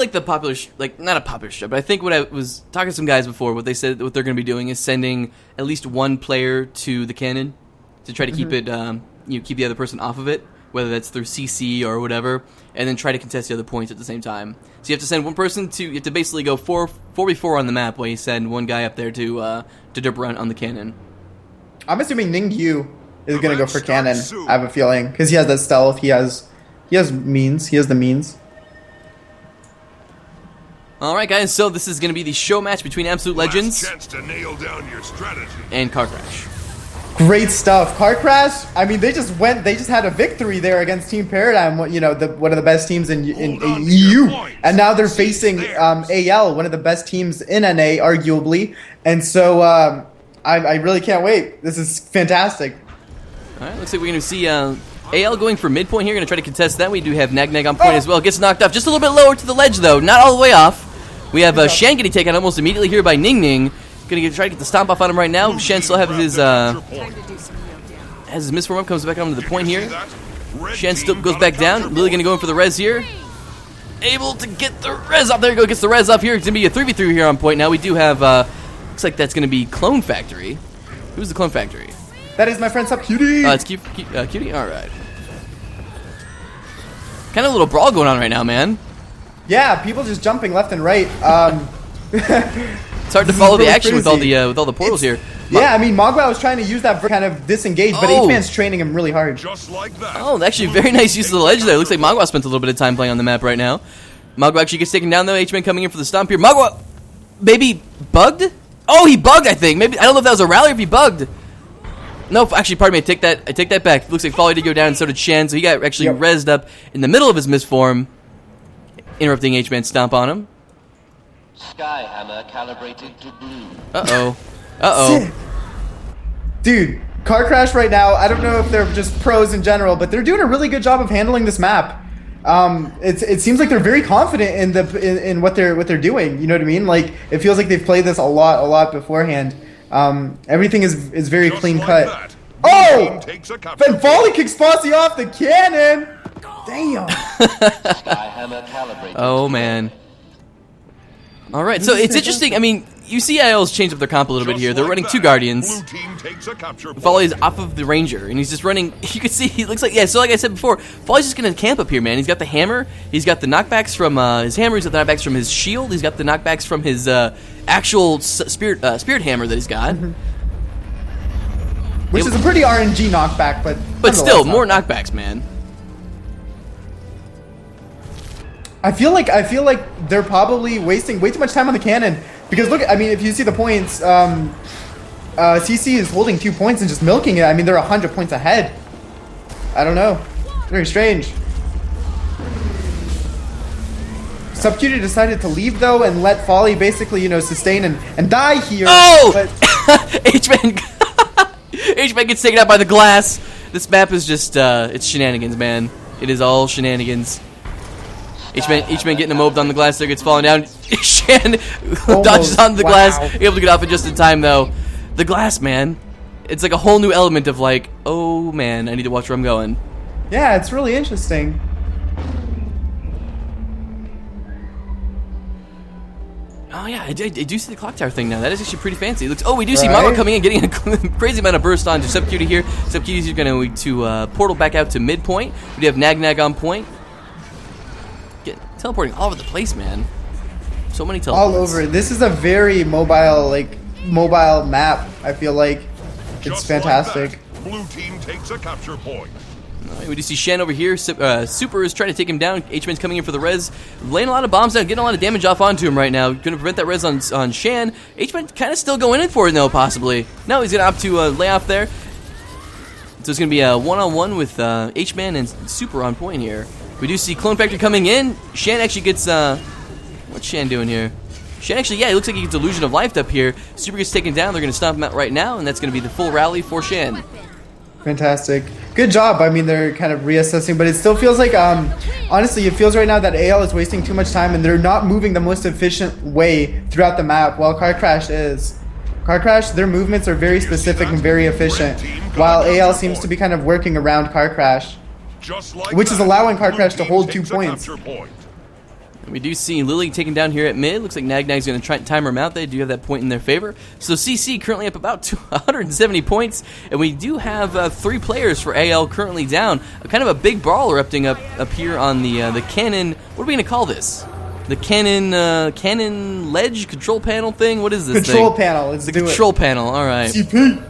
like the popular, not a popular strat, but I think what I was talking to some guys before, what they said what they're going to be doing is sending at least one player to the cannon to try to keep it, keep the other person off of it, whether that's through CC or whatever, and then try to contest the other points at the same time. So you have to send one person you have to basically go 4v4 on the map while you send one guy up there to derp around on the cannon. I'm assuming Ningyu is going to go for cannon, I have a feeling, because he has that stealth, he has means, he has the means. Alright guys, so this is going to be the show match between Absolute Legends and Car Crash. Great stuff. Car Crash, I mean, they just had a victory there against Team Paradigm, one of the best teams in EU. And now they're facing AL, one of the best teams in NA, arguably. And so I really can't wait. This is fantastic. Alright, looks like we're going to see AL going for midpoint here, going to try to contest that. We do have Nag on point as well. Gets knocked off just a little bit lower to the ledge, though. Not all the way off. We have Shen getting taken almost immediately here by Ning. Going to try to get the stomp off on him right now. Shen still has his misform up, comes back onto the point here. Shen still goes back down. Lily going to go in for the res here. Able to get the res off. There you go, gets the res off here. It's going to be a 3v3 here on point now. We do have, looks like that's going to be Clone Factory. Who's the Clone Factory? That is my friend Sub Cutie. It's Cutie? Alright. Kind of a little brawl going on right now, man. Yeah, people just jumping left and right. It's hard to follow the action with all the portals here. Yeah, I mean, Mogwai was trying to use that for kind of disengage, but H-Man's training him really hard. Just like that. Oh, actually, very nice use of the ledge there. Looks like Mogwai spent a little bit of time playing on the map right now. Mogwai actually gets taken down, though. H-Man coming in for the stomp here. Mogwai, maybe bugged? Oh, he bugged, I think. Maybe I don't know if that was a rally or if he bugged. No, actually, pardon me. I take that back. Looks like Folly did go down, and so did Shen. So he got actually rezzed up in the middle of his misform, interrupting H-Man's stomp on him. Skyhammer calibrated to blue. Uh-oh. Dude, Car Crash right now, I don't know if they're just pros in general, but they're doing a really good job of handling this map. It seems like they're very confident in what they're doing. You know what I mean? Like, it feels like they've played this a lot beforehand. Everything is very clean cut. Oh! Then Volley kicks Fossey off the cannon! Damn! Oh, man. Alright, so it's interesting. I mean, you see IL's changed up their comp a little bit here. They're running 2 Guardians. Volley's off of the Ranger, and he's just running. You can see, he looks like, so like I said before, Volley's just going to camp up here, man. He's got the hammer. He's got the knockbacks from his hammer. He's got the knockbacks from his shield. He's got the knockbacks from his actual spirit hammer that he's got. Which is a pretty RNG knockback, but still, more knockbacks, man. I feel like they're probably wasting way too much time on the cannon, because look, I mean, if you see the points, CC is holding 2 points and just milking it. I mean, they're 100 points ahead. I don't know, very strange. Subcutie decided to leave though and let Folly basically, sustain and die here. Oh! H-Man gets taken out by the glass. This map is just it's shenanigans, man. It is all shenanigans. H-Man getting mobed on the glass there, gets fallen down. Shen dodges onto the glass, able to get off it just in time though. The glass, man. It's like a whole new element of like, oh man, I need to watch where I'm going. Yeah, it's really interesting. Oh yeah, I do see the clock tower thing now. That is actually pretty fancy. It looks. Oh, we do see Mago coming in, getting a crazy amount of burst onto Subcutie here. Subcutie's going to portal back out to midpoint. We do have Nag on point. Teleporting all over the place, man. So many teleports. All over. This is a very mobile map. I feel like it's fantastic. Like Blue team takes a capture point. Right, we do see Shen over here. Super is trying to take him down. H-Man's coming in for the res, laying a lot of bombs down, getting a lot of damage off onto him right now. Going to prevent that res on Shen. H-Man kind of still going in for it though, possibly. No, he's going to opt to lay off there. So it's going to be a one-on-one with H-Man and Super on point here. We do see Clone Factory coming in. Shen actually gets, what's Shen doing here? Shen actually, yeah, it looks like he gets Illusion of Life up here. Super gets taken down. They're going to stomp him out right now, and that's going to be the full rally for Shen. Fantastic. Good job. I mean, they're kind of reassessing, but it still feels like, honestly, it feels right now that AL is wasting too much time, and they're not moving the most efficient way throughout the map, while Car Crash is. Car Crash, their movements are very specific and very efficient, while AL seems to be kind of working around Car Crash. Which is allowing Car Crash to hold 2 points. We do see Lily taken down here at mid. Looks like Nagnag's going to try and time her out. They do have that point in their favor. So CC currently up about 170 points, and we do have 3 players for AL currently down. Kind of a big brawl erupting up here on the cannon. What are we going to call this? The cannon ledge control panel thing. What is this Control thing? panel. Let's The do control it. panel. All right. CP.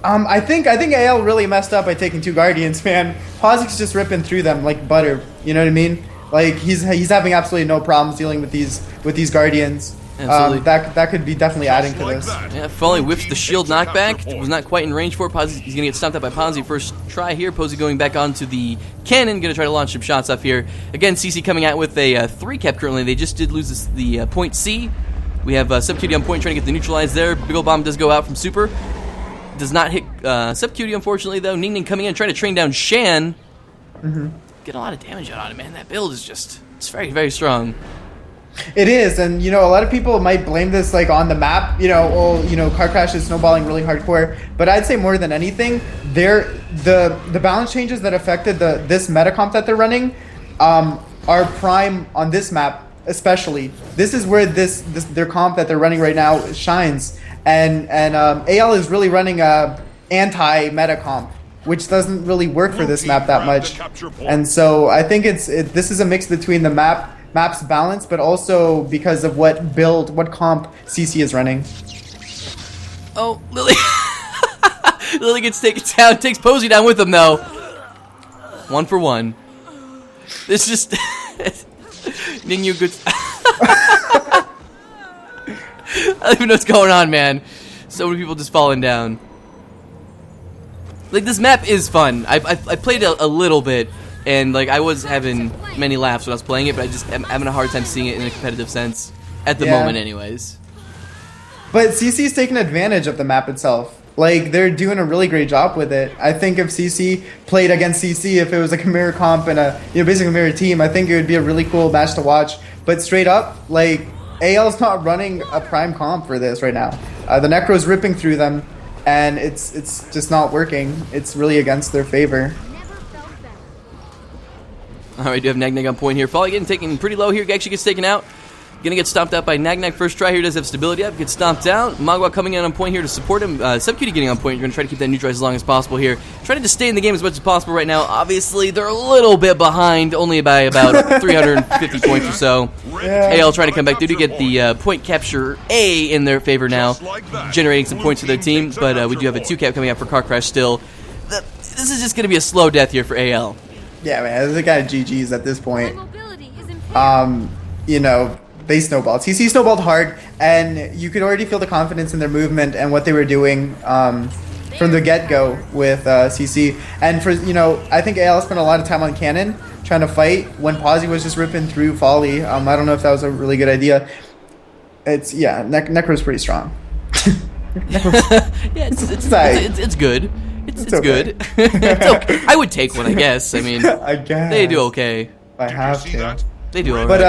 I think AL really messed up by taking 2 Guardians, man. Posic's just ripping through them like butter. You know what I mean? Like he's having absolutely no problems dealing with these Guardians. Absolutely. That could be definitely adding to this. Yeah, Foley whiffs the shield knockback. Was not quite in range for it. He's going to get stomped out by Ponzi first try here. Posey going back onto the cannon. Going to try to launch some shots off here. Again, CC coming out with a 3 cap currently. They just did lose the point C. We have Subcutie on point trying to get the neutralize there. Big ol' bomb does go out from Super. Does not hit Subcutie, unfortunately, though. Ning Ning coming in trying to train down Shan. Get a lot of damage out on it, man. That build is just, it's very, very strong. It is, and a lot of people might blame this like on the map. Car Crash is snowballing really hardcore. But I'd say more than anything, the balance changes that affected this meta comp that they're running are prime on this map, especially. This is where their comp that they're running right now shines, and AL is really running a anti-meta comp, which doesn't really work for this map that much. And so I think this is a mix between the map's balance, but also because of what comp CC is running. Oh, Lily. Lily gets taken down, takes Posey down with him, though. 1 for 1. This just... Ningyu good... I don't even know what's going on, man. So many people just falling down. Like, this map is fun. I played a little bit, and like I was having many laughs when I was playing it, but I'm having a hard time seeing it in a competitive sense at the moment, anyways. But CC's taking advantage of the map itself. Like, they're doing a really great job with it. I think if CC played against CC, if it was like a mirror comp and basically a mirror team, I think it would be a really cool match to watch. But straight up, like, AL's not running a prime comp for this right now. The Necro's ripping through them, and it's just not working. It's really against their favor. Alright, we do have Nagnag on point here. Folly getting taken pretty low here. Actually gets taken out. Gonna get stomped out by Nagnag first try here. Does have stability up. Gets stomped out. Magua coming in on point here to support him. Subcutie getting on point. You're gonna try to keep that neutralized as long as possible here. Trying to just stay in the game as much as possible right now. Obviously, they're a little bit behind, only by about 350 points or so. Yeah. AL trying to come back. They do get the point capture A in their favor now, generating some points for their team. But we do have a 2 cap coming out for Car Crash still. This is just gonna be a slow death here for AL. Yeah, man, the guy GG's at this point. They snowballed. CC snowballed hard, and you could already feel the confidence in their movement and what they were doing from the get-go with CC. And I think AL spent a lot of time on Cannon trying to fight when Posy was just ripping through Folly. I don't know if that was a really good idea. Necro's pretty strong. Yeah, it's good. It's okay. good. It's okay. I would take one, I guess. I mean, I guess they do okay. I have to. They do alright.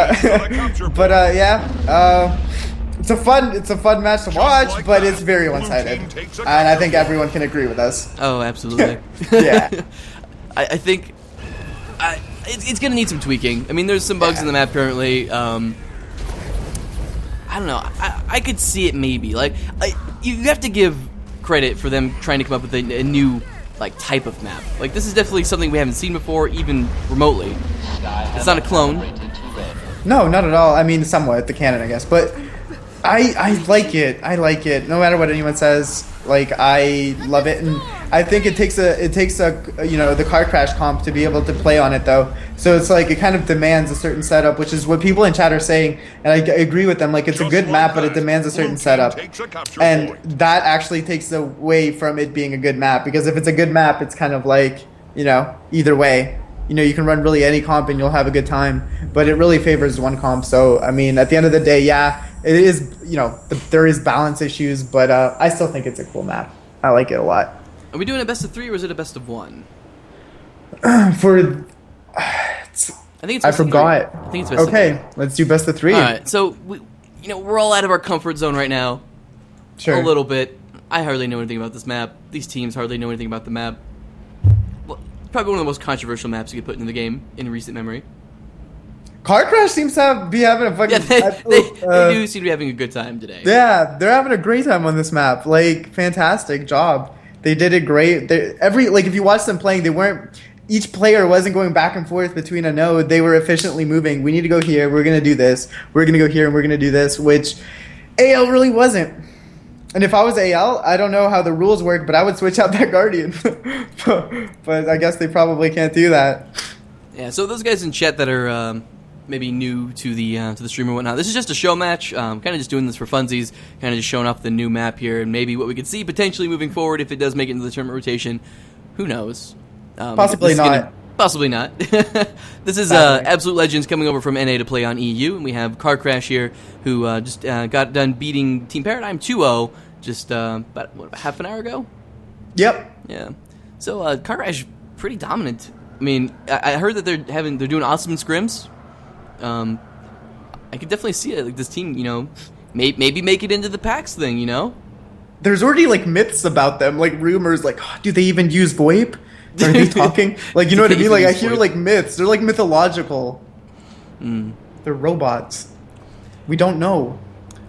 It's a fun match to watch, but it's very one-sided, and I think everyone can agree with us. Oh, absolutely. Yeah. I think it's gonna need some tweaking. I mean, there's some bugs in the map currently. I don't know. I could see it maybe. Like, you have to give credit for them trying to come up with a new type of map. Like, this is definitely something we haven't seen before, even remotely. It's not a clone. No, not at all. I mean, somewhat, the canon, I guess. But I like it. I like it. No matter what anyone says, I love it. And I think it takes the Car Crash comp to be able to play on it, though. So it's it kind of demands a certain setup, which is what people in chat are saying. And I agree with them. It's a good map, but it demands a certain setup. And that actually takes away from it being a good map. Because if it's a good map, it's kind of either way. You can run really any comp and you'll have a good time, but it really favors one comp. So, I mean, at the end of the day, yeah, it is, there is balance issues, but I still think it's a cool map. I like it a lot. Are we doing a best of 3 or is it a best of 1? I think it's I best of forgot. 3. I think it's best of 3. Okay, let's do best of 3. All right, so we're all out of our comfort zone right now. Sure. A little bit. I hardly know anything about this map. These teams hardly know anything about the map. Probably one of the most controversial maps you could put into the game in recent memory. Car Crash seems to be having a fucking. Yeah, they do seem to be having a good time today. Yeah, they're having a great time on this map. Like, fantastic job. They did it great. If you watch them playing, they weren't. Each player wasn't going back and forth between a node. They were efficiently moving. We need to go here. We're gonna do this. We're gonna go here, and we're gonna do this. Which AL really wasn't. And if I was AL, I don't know how the rules work, but I would switch out that Guardian. But I guess they probably can't do that. Yeah. So those guys in chat that are maybe new to the stream and whatnot, this is just a show match. Kind of just doing this for funsies. Kind of just showing off the new map here and maybe what we could see potentially moving forward if it does make it into the tournament rotation. Who knows? Possibly not. Possibly not. This is Absolute Legends coming over from NA to play on EU, and we have Car Crash here, who just got done beating Team Paradigm 2-0 just about half an hour ago. Yep. Yeah. So Car Crash pretty dominant. I mean, I heard that they're doing awesome in scrims. I could definitely see it. Like this team, maybe make it into the PAX thing. There's already like myths about them, like rumors, like do they even use VoIP? Are they talking? Like, you know what I mean? Like, I hear, like, myths. They're, like, mythological. They're robots. We don't know.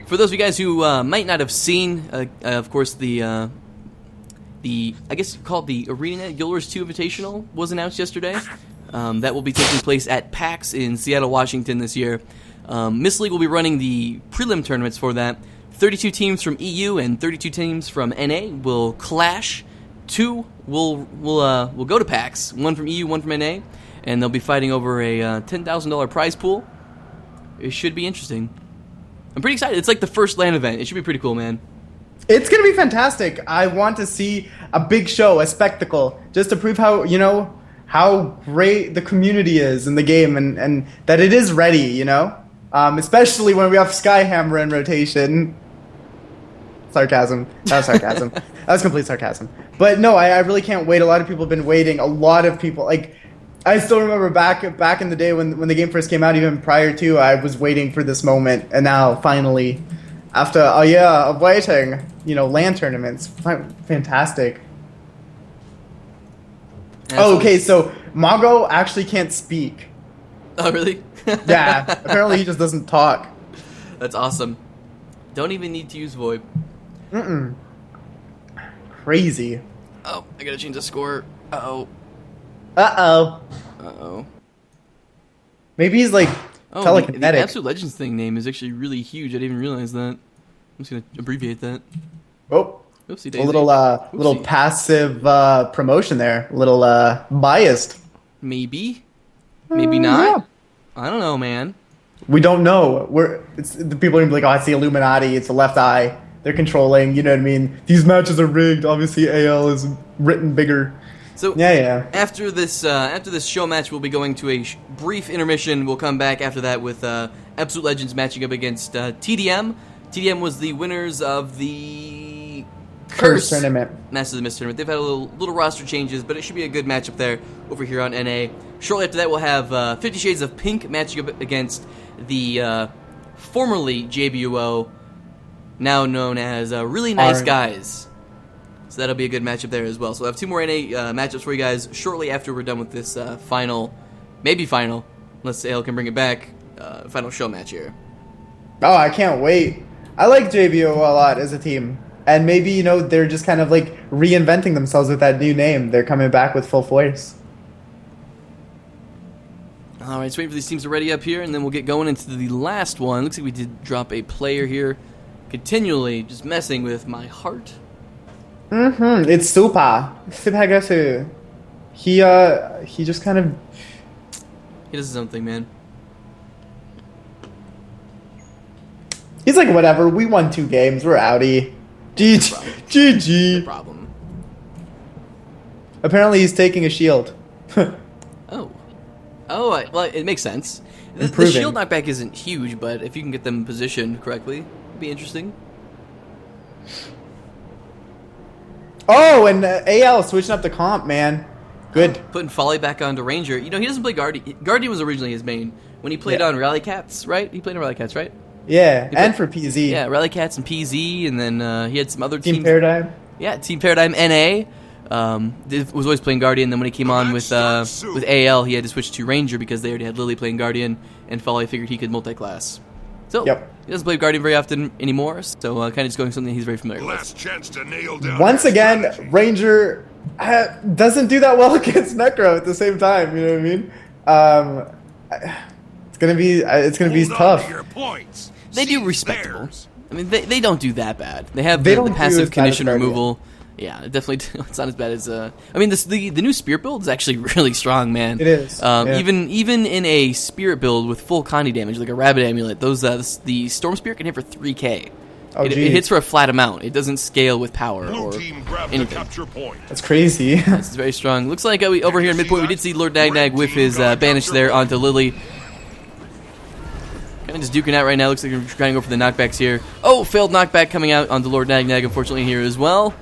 For those of you guys who might not have seen, of course, I guess called the ArenaNets Guilders 2 Invitational was announced yesterday. That will be taking place at PAX in Seattle, Washington this year. Mist League will be running the prelim tournaments for that. 32 teams from EU and 32 teams from NA will clash. 2 will go to PAX, 1 from EU, 1 from NA, and they'll be fighting over a $10,000 prize pool. It should be interesting. I'm pretty excited. It's like the first LAN event. It should be pretty cool, man. It's going to be fantastic. I want to see a big show, a spectacle, just to prove how great the community is in the game and that it is ready, especially when we have Skyhammer in rotation. Sarcasm. That was sarcasm. That was complete sarcasm. But no, I really can't wait. A lot of people have been waiting. A lot of people, I still remember back in the day when the game first came out, even prior to, I was waiting for this moment. And now, finally, after a year of waiting, LAN tournaments. Fantastic. Oh, okay, so Mago actually can't speak. Oh, really? Yeah, apparently he just doesn't talk. That's awesome. Don't even need to use VoIP. Crazy. Oh, I gotta change the score. Uh-oh. Maybe he's telekinetic. The Absolute Legends thing name is actually really huge. I didn't even realize that. I'm just gonna abbreviate that. Oh. Oopsie daisy. A little passive promotion there. A little biased. Maybe. Maybe not. Yeah. I don't know, man. We don't know. The people are gonna be like, oh, it's the Illuminati. It's the Left Eye. They're controlling. You know what I mean? These matches are rigged. Obviously, AL is written bigger. So yeah. After this show match, we'll be going to a brief intermission. We'll come back after that with Absolute Legends matching up against TDM. TDM was the winners of the Curse tournament. Masters of the Mist tournament. They've had a little roster changes, but it should be a good matchup there over here on NA. Shortly after that, we'll have 50 Shades of Pink matching up against the formerly JBUO, now known as Really Nice Guys. So that'll be a good matchup there as well. So we'll have 2 more NA matchups for you guys shortly after we're done with this final, unless AL can bring it back, final show match here. Oh, I can't wait. I like JBO a lot as a team. And maybe, they're just kind of reinventing themselves with that new name. They're coming back with full force. All right, so waiting for these teams to ready up here, and then we'll get going into the last one. Looks like we did drop a player here, continually just messing with my heart. It's super aggressive. He just kind of... He does his own thing, man. He's like, whatever, we won 2 games, we're outie. GG. No problem. Apparently he's taking a shield. Well, it makes sense. The shield knockback isn't huge, but if you can get them positioned correctly, it'd be interesting. Oh, and AL switching up the comp, man. Good. Putting Folly back onto Ranger. He doesn't play Guardian. Guardian was originally his main. When he played on Rally Cats, right? He played on Rally Cats, right? Yeah, and for PZ. Yeah, Rally Cats and PZ, and then he had some other Team Paradigm. Yeah, Team Paradigm NA. was always playing Guardian. Then when he came on with AL, he had to switch to Ranger because they already had Lily playing Guardian, and Folly figured he could multi-class. So he doesn't play Guardian very often anymore, so kind of just going something he's very familiar Last with. chance to nail down Once that again, strategy. Ranger doesn't do that well against Necro at the same time. You know what I mean? It's gonna be Hold on tough. to your points. They do Seize respectable. theirs. I mean, they don't do that bad. They have They the don't do passive as bad as condition Guardian. removal. Yeah, definitely. It's not as bad as. I mean, the new Spirit build is actually really strong, man. It is, yeah. Even in a Spirit build with full Connie damage, like a Rabbit Amulet, the Storm Spear can hit for 3k. Oh, it geez. hits for a flat amount. It doesn't scale with power Blue or team grab the anything. capture point. That's crazy. This is very strong. Looks like over here in midpoint, we did see Lord Nagnag with his banish there onto Lily. Kind of just duking out right now. Looks like we're trying to go for the knockbacks here. Oh, failed knockback coming out onto Lord Nagnag, unfortunately, here as well.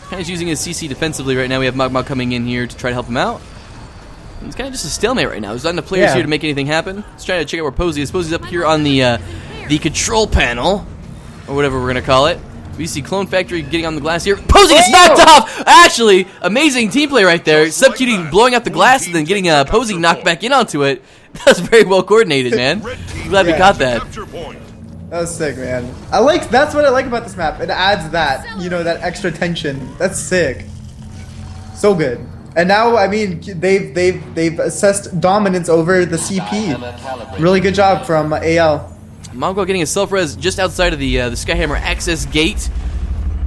Kind of just using his CC defensively right now. We have Mogma coming in here to try to help him out. It's kind of just a stalemate right now. There's not enough players here to make anything happen. Let's try to check out where Posey is. Posey's up here on the control panel, or whatever we're going to call it. We see Clone Factory getting on the glass here. Posey gets knocked off! Actually, amazing team play right there. Subcutie blowing out the glass and then getting Posey knocked back in onto it. That was very well coordinated, man. I'm glad we caught that. Capture point. That was sick, man. That's what I like about this map. It adds that, that extra tension. That's sick. So good. And now, I mean, they've assessed dominance over the CP. Really good job from AL. Mongo getting a self-res just outside of the Skyhammer access gate.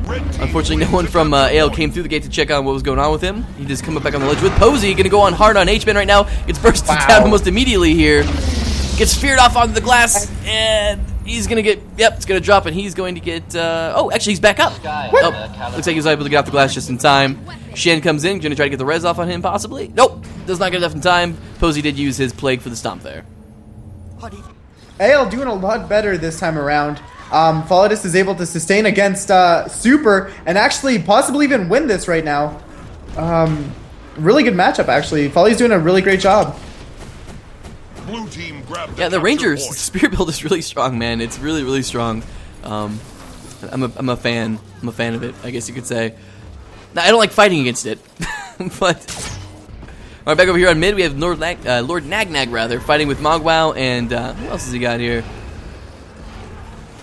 Unfortunately, no one from AL came through the gate to check on what was going on with him. He just come up back on the ledge with Posey. Going to go on hard on H-Man right now. Gets bursted down almost immediately here. Gets feared off onto the glass, and he's going to get... Yep, it's going to drop, and he's going to get... oh, actually, he's back up. Oh, looks like he was able to get off the glass just in time. Shen comes in, going to try to get the res off on him, possibly. Nope, does not get enough in time. Posey did use his plague for the stomp there. AL doing a lot better this time around. Folidus is able to sustain against Super and actually possibly even win this right now. Really good matchup, actually. Folly's doing a really great job. Blue team grab Yeah, the capture Rangers point. Spirit build is really strong, man. It's really, really strong. I'm a fan. I'm a fan of it, I guess you could say. Now, I don't like fighting against it, but... All right, back over here on mid, we have Lord Nagnag, rather, fighting with Mogwao, and who else has he got here?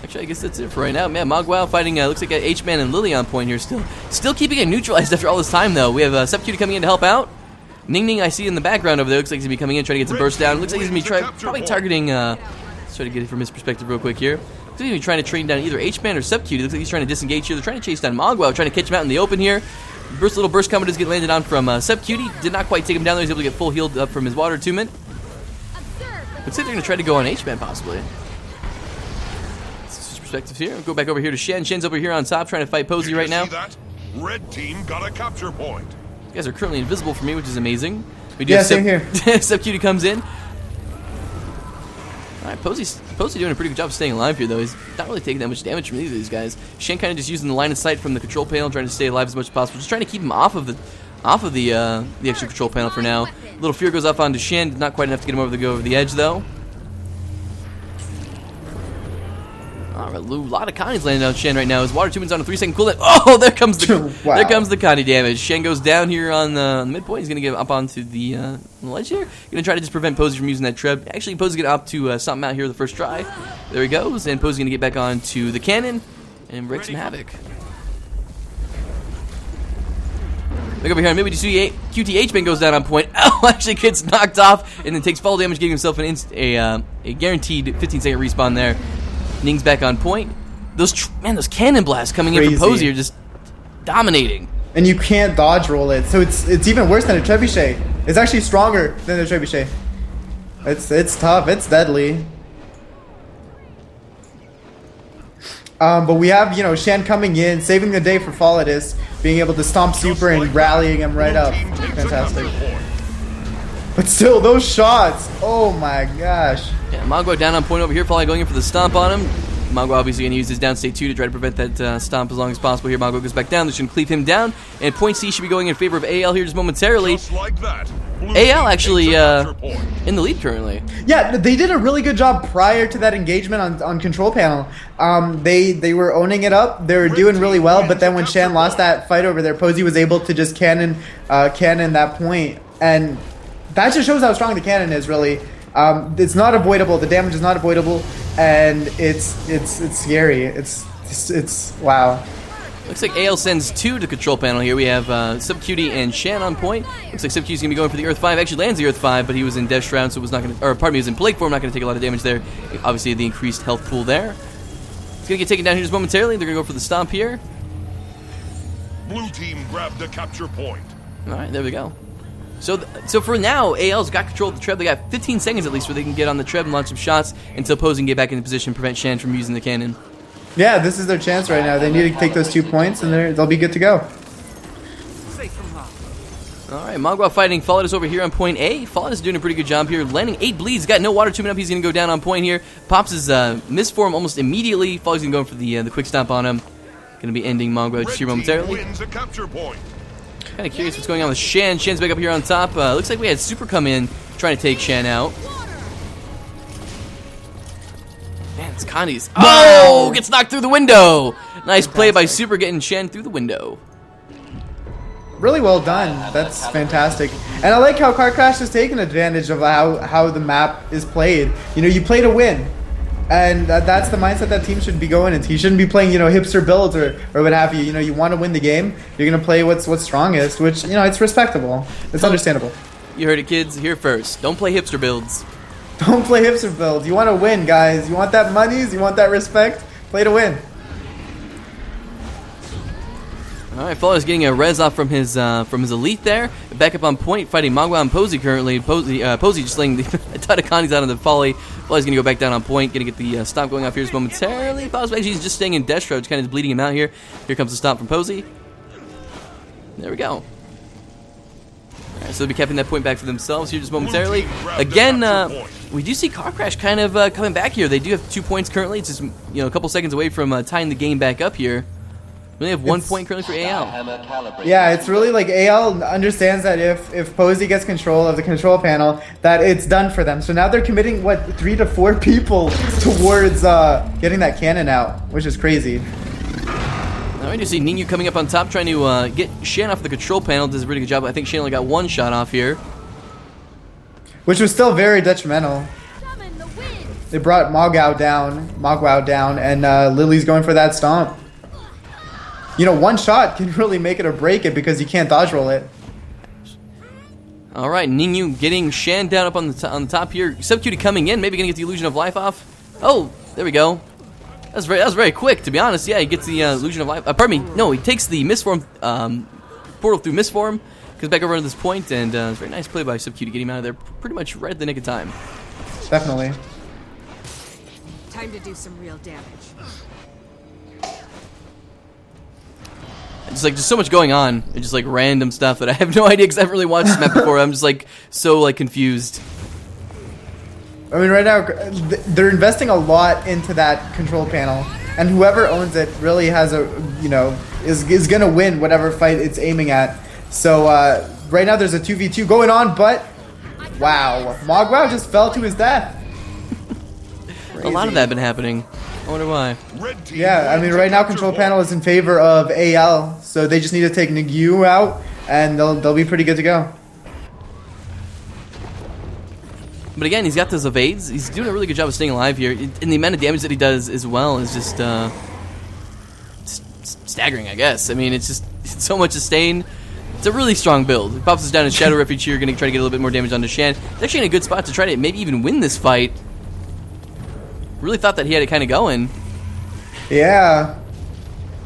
Actually, I guess that's it for right now. Man, Mogwao fighting, looks like H-Man and Lily on point here still. Still keeping it neutralized after all this time, though. We have Subcutie coming in to help out. Ning Ning, I see in the background over there. Looks like he's going to be coming in, trying to get some burst down. Looks like he's going to be probably targeting, let's try to get it from his perspective real quick here. Looks like he's going to be trying to train down either H-Man or Subcutie. Looks like he's trying to disengage here. They're trying to chase down Mogwao, trying to catch him out in the open here. Little burst combo does get landed on from Subcutie. Did not quite take him down there. He's able to get full healed up from his water attunement. Looks like they're going to try to go on H-Man, possibly. Switch perspectives here. Go back over here to Shen. Shen's over here on top trying to fight Posey Did right you now. see that? Red team got a capture point. You guys are currently invisible for me, which is amazing. We do Yeah, have same here. Subcutie comes in. All right, Posey doing a pretty good job of staying alive here, though. He's not really taking that much damage from either of these guys. Shen kind of just using the line of sight from the control panel, trying to stay alive as much as possible. Just trying to keep him off of the extra control panel for now. Little fear goes off onto Shen. Not quite enough to get him over the edge, though. All right, a lot of Connie's landing on Shen right now. His water attunement's on a 3-second cooldown. Oh, there comes the Wow. there comes the Connie damage. Shen goes down here on the midpoint. He's gonna get up onto the ledge here. Gonna try to just prevent Posey from using that treb. Actually, Posey's gonna opt to stomp him out here the first try. There he goes, and Posey's gonna get back onto the cannon and wreak some havoc. Look over here on mid, we see QTH-Man goes down on point. Oh, actually gets knocked off and then takes fall damage, giving himself a guaranteed 15-second respawn there. Ning's back on point. Those cannon blasts coming in from Posey are just dominating. And you can't dodge roll it, so it's even worse than a trebuchet. It's actually stronger than a trebuchet. It's tough. It's deadly. But we have Shen coming in, saving the day for Folidus, being able to stomp Super and rallying him right up. Fantastic. But still, those shots. Oh my gosh. Yeah, Mogwao down on point over here, Folly going in for the stomp on him. Mogwao obviously going to use his downstate 2 to try to prevent that stomp as long as possible here. Mogwao goes back down. They're just going to cleave him down. And point C should be going in favor of AL here just momentarily. Just like that. AL actually Takes a capture point. in the lead currently. Yeah, they did a really good job prior to that engagement on control panel. They were owning it up. They were doing really well, but then when Shan lost that fight over there, Posey was able to just cannon that point, and that just shows how strong the cannon is. Really, it's not avoidable. The damage is not avoidable, and it's scary. It's wow. Looks like AL sends 2 to control panel here. We have SubQT and Shan on point. Looks like SubQT's gonna be going for the Earth 5. Actually lands the Earth 5, but he was in Death Shroud, so it was not gonna, or pardon me, he was in Plague form, not gonna take a lot of damage there. Obviously the increased health pool there. He's gonna get taken down here just momentarily. They're gonna go for the stomp here. Blue team grabbed a capture point. All right, there we go. So for now, AL's got control of the Treb. They got 15 seconds at least where they can get on the Treb and launch some shots until Posey can get back into position, prevent Shan from using the cannon. Yeah, this is their chance right now. They need to take those 2 points, and they'll be good to go. All right, Mogwa fighting Followed us over here on point A. Followed is doing a pretty good job here, landing 8 bleeds. Got no water tubing up. He's going to go down on point here. Pops his misform almost immediately. Follow's going to go for the quick stomp on him. Going to be ending Mogwa just here momentarily. Wins a capture point. Kind of curious what's going on with Shan. Shan's back up here on top. Looks like we had Super come in trying to take Shan out. Man, it's Connie's. Oh! Gets knocked through the window. Nice play by Super getting Shan through the window. Really well done. That's fantastic. And I like how Car Crash has taken advantage of how the map is played. You know, you play to win. And that's the mindset that team should be going into. You shouldn't be playing, you know, hipster builds or what have you. You know, you want to win the game. You're going to play what's strongest, which, you know, it's respectable. It's understandable. You heard it, kids. Here first. Don't play hipster builds. Don't play hipster builds. You want to win, guys. You want that monies. You want that respect. Play to win. All right, Follow's getting a res off from his elite there. Back up on point, fighting Mogwa and Posey currently. Posey just laying a ton of Connies out on the Folly. Folly's going to go back down on point, going to get the stomp going off here just momentarily. Posey actually is just staying in Death Shroud, kind of bleeding him out here. Here comes the stomp from Posey. There we go. All right, so they'll be capping that point back for themselves here just momentarily. Again, we do see Car Crash kind of coming back here. They do have 2 points currently. It's just, you know, a couple seconds away from tying the game back up here. We only have 1 point currently for AL. Yeah, it's really like AL understands that if Posey gets control of the control panel, that it's done for them. So now they're committing, 3 to 4 people towards getting that cannon out, which is crazy. All right, you see Ninu coming up on top, trying to get Shan off the control panel. Does a pretty good job. I think Shan only got 1 shot off here. Which was still very detrimental. They brought Mogwao down, and Lily's going for that stomp. You know, 1 shot can really make it or break it because you can't dodge roll it. All right, Ninu getting Shan down up on the top here. SubQT coming in, maybe gonna get the illusion of life off. Oh, there we go. That was very quick, to be honest. Yeah, he gets the illusion of life. Pardon me. No, he takes the misform portal through misform, goes back over to this point, and it's a very nice play by SubQT to get him out of there pretty much right at the nick of time. Definitely. Time to do some real damage. Just so much going on, and just like random stuff that I have no idea because I haven't really watched this map before. I'm just like so confused. I mean, right now they're investing a lot into that control panel, and whoever owns it really has is gonna win whatever fight it's aiming at. So right now there's a 2v2 going on, but wow, Mogwao just fell to his death. A lot of that been happening. I wonder why. Yeah, I mean, right now control panel is in favor of AL, so they just need to take Nigyu out, and they'll be pretty good to go. But again, he's got those evades. He's doing a really good job of staying alive here, and the amount of damage that he does as well is just staggering, I guess. I mean, it's so much sustain. It's a really strong build. He pops us down in Shadow Refuge here, going to try to get a little bit more damage onto Shan. He's actually in a good spot to try to maybe even win this fight. Really thought that he had it kind of going. Yeah.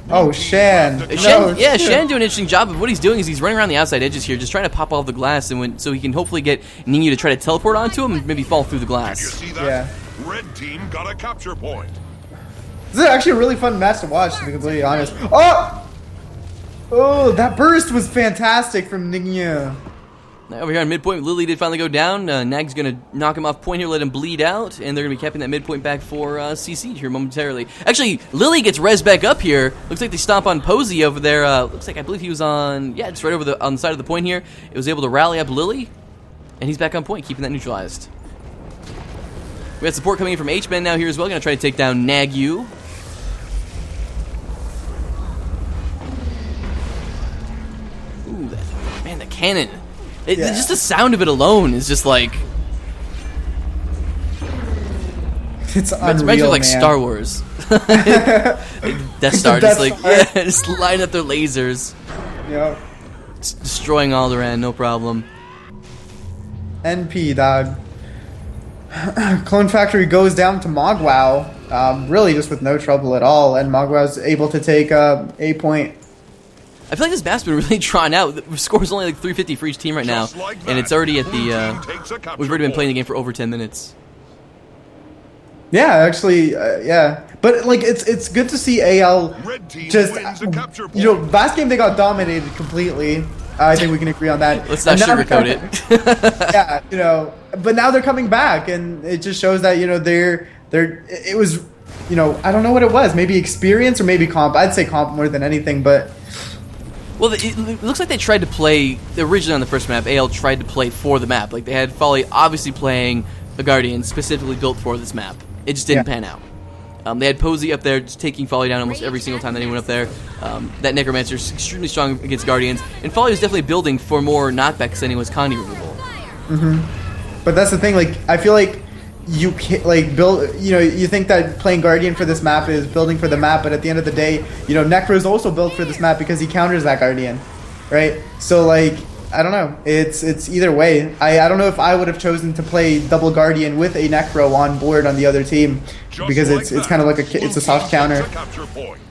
Oh, Shan. Shan doing an interesting job of what he's doing is he's running around the outside edges here, just trying to pop all the glass, and so he can hopefully get Ninu to try to teleport onto him and maybe fall through the glass. You see that? Yeah. Red team got a capture point. This is actually a really fun match to watch, to be completely honest. Oh, that burst was fantastic from Ningyu. Now over here on midpoint, Lily did finally go down. Nag's going to knock him off point here, let him bleed out, and they're going to be capping that midpoint back for CC here momentarily. Actually, Lily gets res back up here. Looks like they stomp on Posey over there. Looks like I believe he was on, just right over on the side of the point here. It was able to rally up Lily. And he's back on point, keeping that neutralized. We have support coming in from H-Men now here as well. Going to try to take down Nagu. Ooh, man, the cannon. Just the sound of it alone is just like... It's unreal, It's reminds me of like man. Star Wars. Death Star, just like, Star. yeah, just line up their lasers. Yep. Destroying Alderaan, no problem. NP, dog. Clone Factory goes down to Mogwao, really just with no trouble at all, and Mogwao's able to take a point. I feel like this map's been really drawn out. The score's only like 350 for each team right now, Like and it's already at Blue the... team takes a capture we've already been playing the point. game for over 10 minutes. Yeah, actually, yeah. But like, it's good to see AL Red team just, wins a capture point. you know, last game they got dominated completely. I think we can agree on that. Let's not And now sugarcoat they're- it. Yeah, you know, but now they're coming back, and it just shows that, you know, it was, you know, I don't know what it was, maybe experience or maybe comp. I'd say comp more than anything, but Well, it looks like they tried to play, originally on the first map, AL tried to play for the map. Like, they had Folly obviously playing a Guardian specifically built for this map. It just didn't pan out. They had Posey up there just taking Folly down almost every single time that he went up there. That Necromancer is extremely strong against Guardians. And Folly was definitely building for more knockback sending was Condi removal. but that's the thing. Like, I feel like you can't like build. You know, you think that playing Guardian for this map is building for the map, but at the end of the day, you know, Necro's also built for this map because he counters that Guardian, right? So like, I don't know. It's either way. I don't know if I would have chosen to play double Guardian with a Necro on board on the other team Just because like it's that, kind of like Blue it's a soft team counter. takes a capture point.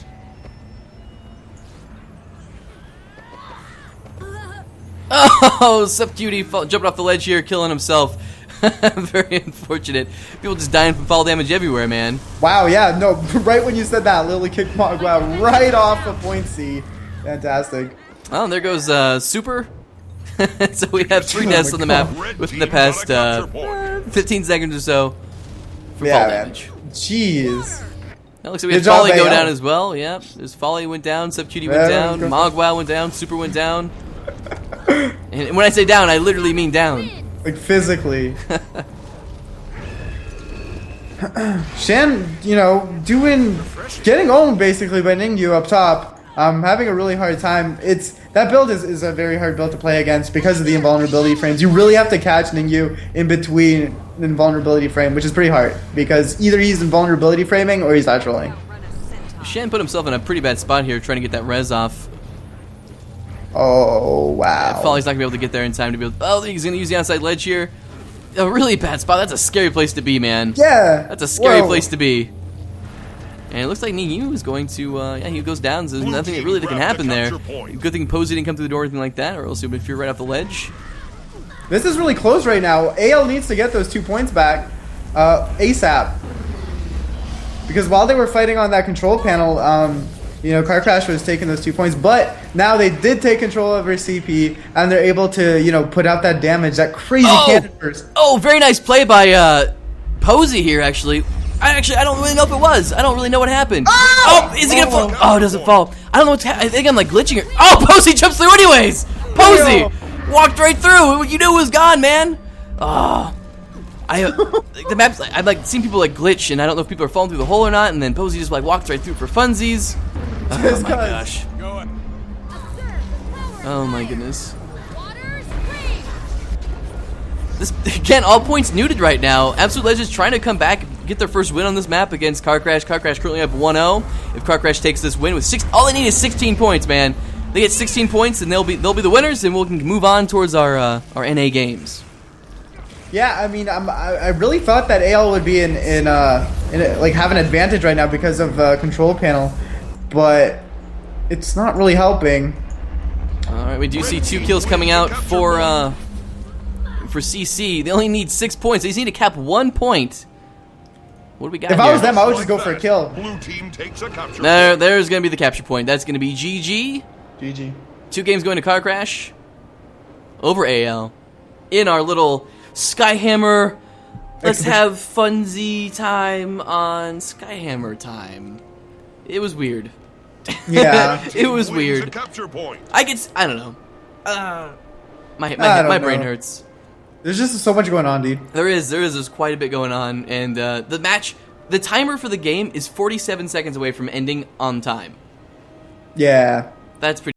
Oh, Sup Cutie jumping off the ledge here, killing himself. Very unfortunate. People just dying from fall damage everywhere, man. Wow, yeah, no, right when you said that, Lily kicked Mogwao right off of point C. Fantastic. Oh, and there goes Super. So we have 3 Oh deaths my on the map Red within team the past got a capture point. 15 seconds or so for Yeah, fall man. damage. Jeez. Now looks like we Good had job, Folly go AL. down as well. Yep, there's Folly went down, Sub Cutie went Yeah, down, good. Mogwao went down, Super went down. And when I say down, I literally mean down. Like physically. Shan, you know, getting owned basically by Ningyu up top. Having a really hard time. That build is a very hard build to play against because of the invulnerability frames. You really have to catch Ningyu in between the invulnerability frame, which is pretty hard because either he's invulnerability framing or he's not trolling. Shan put himself in a pretty bad spot here trying to get that res off. Oh wow! Folly's not going to be able to get there in time to be able... Oh, he's going to use the outside ledge here. A really bad spot. That's a scary place to be, man. Yeah, That's a scary whoa. place to be. And it looks like Ningyu is going to... yeah, he goes down, so there's Blue nothing team really that can grabbed happen the there. capture point. Good thing Posey didn't come through the door or anything like that, or else he would have feared right off the ledge. This is really close right now. AL needs to get those 2 points back ASAP. Because while they were fighting on that control panel, you know, Car Crash was taking those 2 points, but now they did take control over CP, and they're able to, you know, put out that damage, that crazy cannon burst. Oh, very nice play by Posey here, actually. I don't really know if it was. I don't really know what happened. Oh, is he gonna fall? Oh, it doesn't fall. I don't know what's I think I'm like glitching here. Oh, Posey jumps through anyways. Posey walked right through. You knew it was gone, man. Oh, the maps. I've like seen people like glitch, and I don't know if people are falling through the hole or not. And then Posey just like walked right through for funsies. Oh Just my 'cause. gosh. Oh my goodness. This again, all points neuted right now. Absolute Legends trying to come back, get their first win on this map against Car Crash. Car Crash currently up 1-0. If Car Crash takes this win with all they need is 16 points, man. They get 16 points, and they'll be the winners, and we can move on towards our NA games. Yeah, I mean, I really thought that AL would be in like have an advantage right now because of control panel, but it's not really helping. All right, we do see 2 kills coming out for CC. They only need 6 points. They just need to cap 1 point. What do we got If here? I was them, I would just go for a kill. Blue team takes a capture point. There's going to be the capture point. That's going to be GG. GG. 2 games going to Car Crash over AL in our little Skyhammer. Let's have funsy time on Skyhammer time. It was weird. Yeah. It was Wins a weird. capture point. I don't know. My I don't brain know. hurts. There's just so much going on, dude. There's quite a bit going on, and the timer for the game is 47 seconds away from ending on time. Yeah. That's pretty